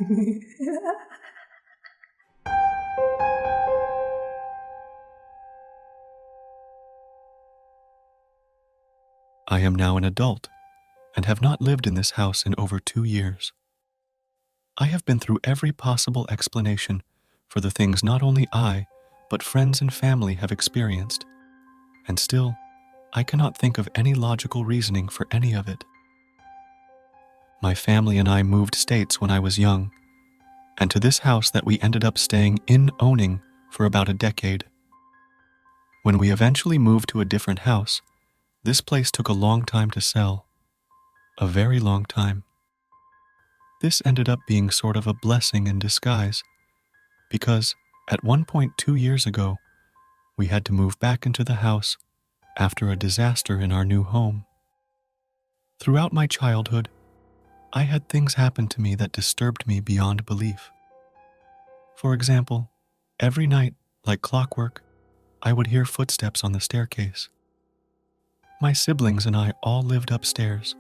I am now an adult and have not lived in this house in over 2 years. I have been through every possible explanation for the things not only I, but friends and family have experienced, and still, I cannot think of any logical reasoning for any of it. My family and I moved states when I was young, and to this house that we ended up staying in owning for about a decade. When we eventually moved to a different house, this place took a long time to sell. A very long time. This ended up being sort of a blessing in disguise, because at one point 2 years ago, we had to move back into the house after a disaster in our new home. Throughout my childhood, I had things happen to me that disturbed me beyond belief. For example, every night, like clockwork, I would hear footsteps on the staircase. My siblings and I all lived upstairs,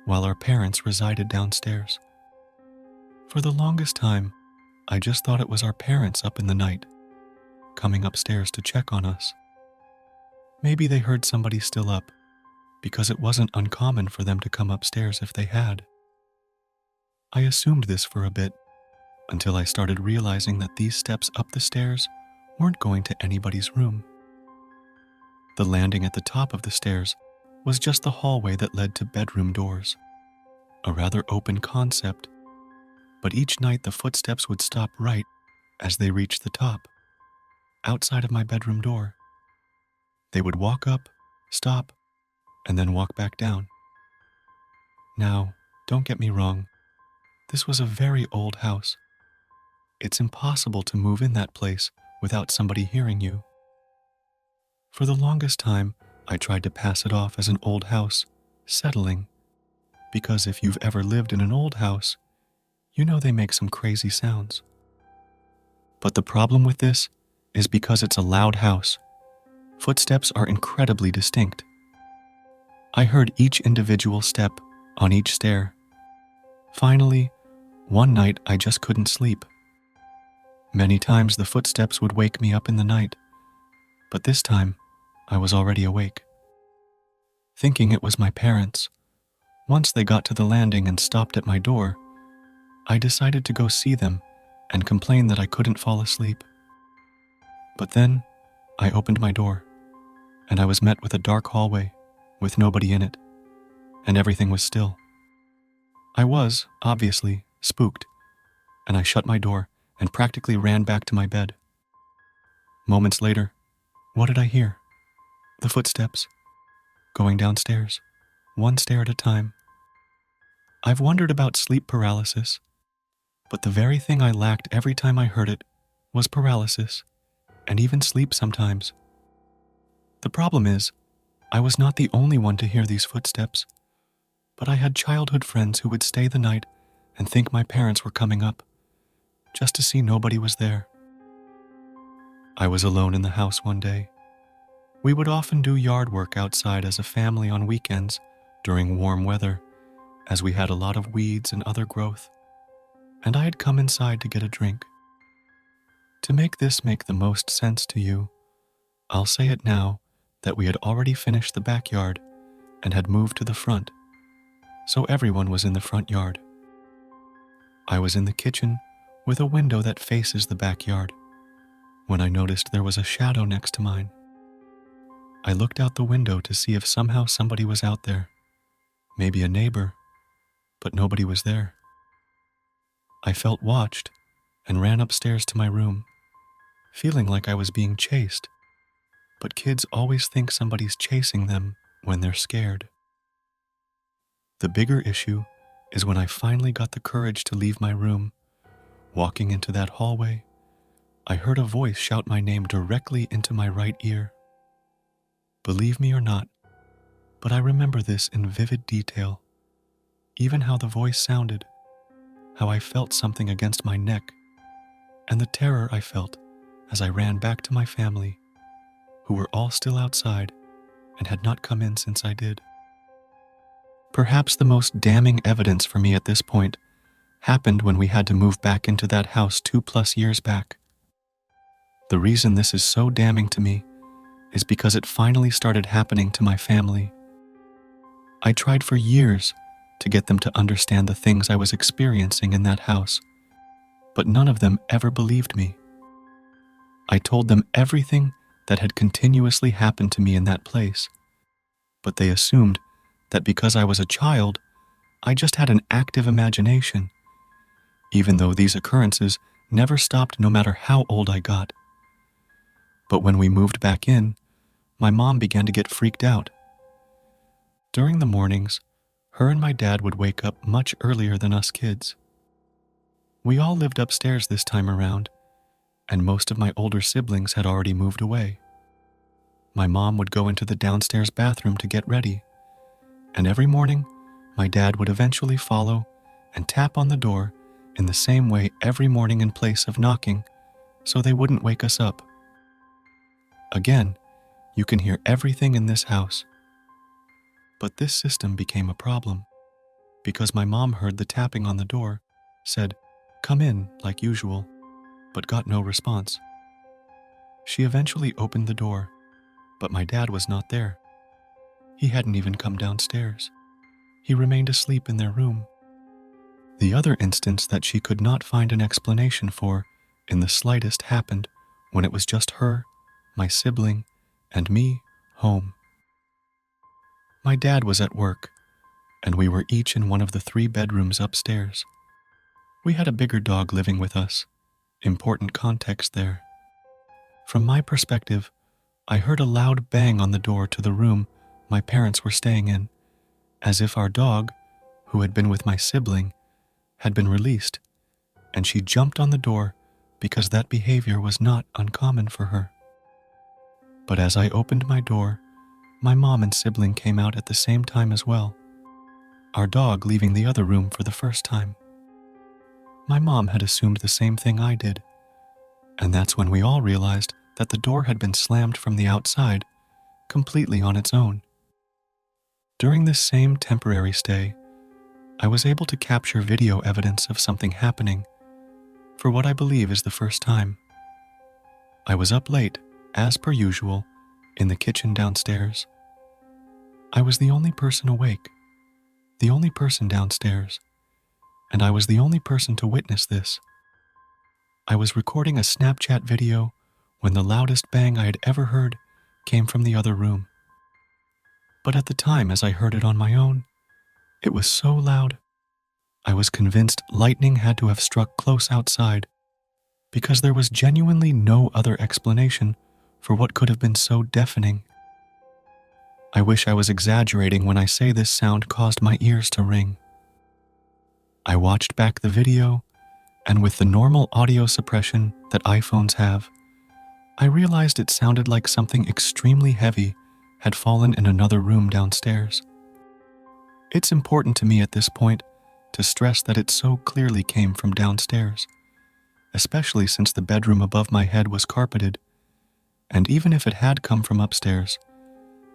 while our parents resided downstairs. For the longest time, I just thought it was our parents up in the night, coming upstairs to check on us. Maybe they heard somebody still up, because it wasn't uncommon for them to come upstairs if they had. I assumed this for a bit, until I started realizing that these steps up the stairs weren't going to anybody's room. The landing at the top of the stairs was just the hallway that led to bedroom doors, a rather open concept, but each night the footsteps would stop right as they reached the top, outside of my bedroom door. They would walk up, stop, and then walk back down. Now, don't get me wrong, this was a very old house. It's impossible to move in that place without somebody hearing you. For the longest time, I tried to pass it off as an old house, settling, because if you've ever lived in an old house, you know they make some crazy sounds. But the problem with this is because it's a loud house, footsteps are incredibly distinct. I heard each individual step on each stair. Finally, one night I just couldn't sleep. Many times the footsteps would wake me up in the night, but this time I was already awake. Thinking it was my parents, once they got to the landing and stopped at my door, I decided to go see them and complain that I couldn't fall asleep. But then I opened my door, and I was met with a dark hallway with nobody in it, and everything was still. I was, obviously, spooked, and I shut my door and practically ran back to my bed. Moments later, what did I hear? The footsteps, going downstairs, one stair at a time. I've wondered about sleep paralysis, but the very thing I lacked every time I heard it was paralysis, and even sleep sometimes. The problem is, I was not the only one to hear these footsteps, but I had childhood friends who would stay the night and think my parents were coming up, just to see nobody was there. I was alone in the house one day. We would often do yard work outside as a family on weekends during warm weather, as we had a lot of weeds and other growth, and I had come inside to get a drink. To make this make the most sense to you, I'll say it now that we had already finished the backyard and had moved to the front, so everyone was in the front yard. I was in the kitchen with a window that faces the backyard when I noticed there was a shadow next to mine. I looked out the window to see if somehow somebody was out there, maybe a neighbor, but nobody was there. I felt watched and ran upstairs to my room, feeling like I was being chased, but kids always think somebody's chasing them when they're scared. The bigger issue is when I finally got the courage to leave my room. Walking into that hallway, I heard a voice shout my name directly into my right ear. Believe me or not, but I remember this in vivid detail. Even how the voice sounded, how I felt something against my neck, and the terror I felt as I ran back to my family, who were all still outside and had not come in since I did. Perhaps the most damning evidence for me at this point happened when we had to move back into that house 2+ years back. The reason this is so damning to me is because it finally started happening to my family. I tried for years to get them to understand the things I was experiencing in that house, but none of them ever believed me. I told them everything that had continuously happened to me in that place, but they assumed that because I was a child, I just had an active imagination, even though these occurrences never stopped no matter how old I got. But when we moved back in, my mom began to get freaked out. During the mornings, her and my dad would wake up much earlier than us kids. We all lived upstairs this time around, and most of my older siblings had already moved away. My mom would go into the downstairs bathroom to get ready, and every morning, my dad would eventually follow and tap on the door in the same way every morning in place of knocking, so they wouldn't wake us up. Again, you can hear everything in this house. But this system became a problem, because my mom heard the tapping on the door, said, "Come in," like usual, but got no response. She eventually opened the door, but my dad was not there. He hadn't even come downstairs. He remained asleep in their room. The other instance that she could not find an explanation for in the slightest happened when it was just her, my sibling, and me home. My dad was at work, and we were each in one of the 3 bedrooms upstairs. We had a bigger dog living with us. Important context there. From my perspective, I heard a loud bang on the door to the room my parents were staying in, as if our dog, who had been with my sibling, had been released, and she jumped on the door because that behavior was not uncommon for her. But as I opened my door, my mom and sibling came out at the same time as well, our dog leaving the other room for the first time. My mom had assumed the same thing I did, and that's when we all realized that the door had been slammed from the outside, completely on its own. During this same temporary stay, I was able to capture video evidence of something happening for what I believe is the first time. I was up late, as per usual, in the kitchen downstairs. I was the only person awake, the only person downstairs, and I was the only person to witness this. I was recording a Snapchat video when the loudest bang I had ever heard came from the other room. But at the time, as I heard it on my own, it was so loud, I was convinced lightning had to have struck close outside, because there was genuinely no other explanation for what could have been so deafening. I wish I was exaggerating when I say this sound caused my ears to ring. I watched back the video, and with the normal audio suppression that iPhones have, I realized it sounded like something extremely heavy had fallen in another room downstairs. It's important to me at this point to stress that it so clearly came from downstairs, especially since the bedroom above my head was carpeted, and even if it had come from upstairs,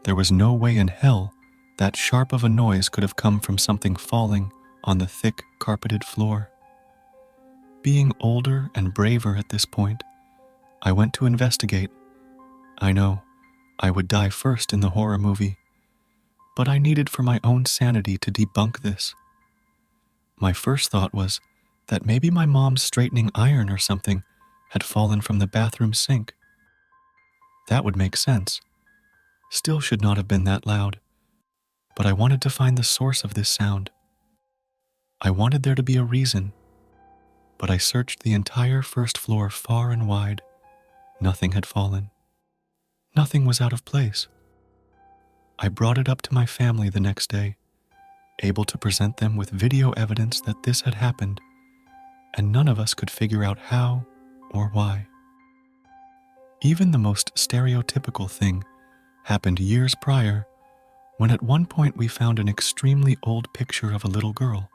there was no way in hell that sharp of a noise could have come from something falling on the thick carpeted floor. Being older and braver at this point, I went to investigate. I know, I would die first in the horror movie, but I needed for my own sanity to debunk this. My first thought was that maybe my mom's straightening iron or something had fallen from the bathroom sink. That would make sense. Still should not have been that loud, but I wanted to find the source of this sound. I wanted there to be a reason, but I searched the entire first floor far and wide. Nothing had fallen. Nothing was out of place. I brought it up to my family the next day, able to present them with video evidence that this had happened, and none of us could figure out how or why. Even the most stereotypical thing happened years prior, when at one point we found an extremely old picture of a little girl,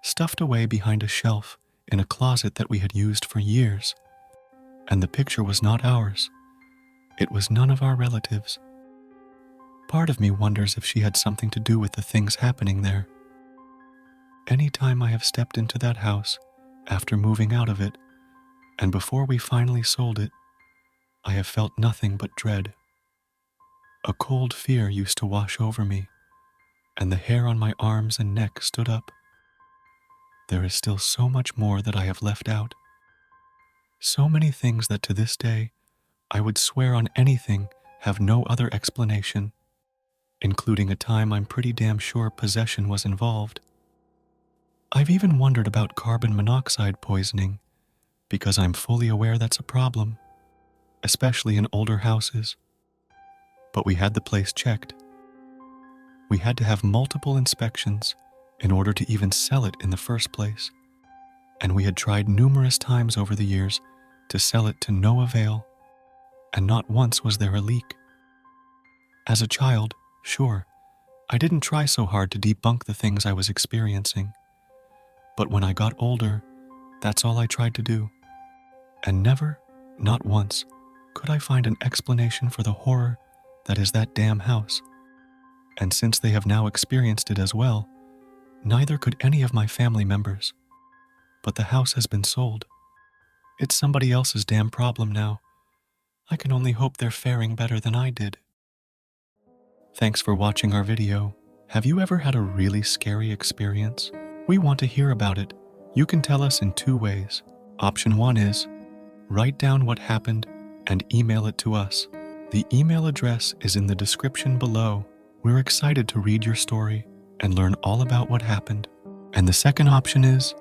stuffed away behind a shelf in a closet that we had used for years, and the picture was not ours. It was none of our relatives. Part of me wonders if she had something to do with the things happening there. Any time I have stepped into that house after moving out of it, and before we finally sold it, I have felt nothing but dread. A cold fear used to wash over me, and the hair on my arms and neck stood up. There is still so much more that I have left out. So many things that to this day, I would swear on anything have no other explanation, including a time I'm pretty damn sure possession was involved. I've even wondered about carbon monoxide poisoning, because I'm fully aware that's a problem, especially in older houses. But we had the place checked. We had to have multiple inspections in order to even sell it in the first place, and we had tried numerous times over the years to sell it to no avail, and not once was there a leak. As a child, sure, I didn't try so hard to debunk the things I was experiencing, but when I got older, that's all I tried to do. And never, not once, could I find an explanation for the horror that is that damn house. And since they have now experienced it as well, neither could any of my family members. But the house has been sold. It's somebody else's damn problem now. I can only hope they're faring better than I did. Thanks for watching our video. Have you ever had a really scary experience? We want to hear about it. You can tell us in 2 ways. Option 1 is, write down what happened and email it to us. The email address is in the description below. We're excited to read your story and learn all about what happened. And the second option is,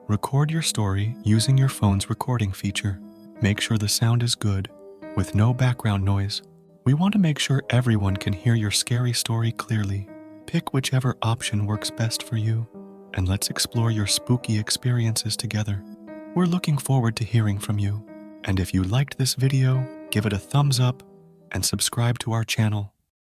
record your story using your phone's recording feature. Make sure the sound is good, with no background noise. We want to make sure everyone can hear your scary story clearly. Pick whichever option works best for you, and let's explore your spooky experiences together. We're looking forward to hearing from you. And if you liked this video, give it a thumbs up and subscribe to our channel.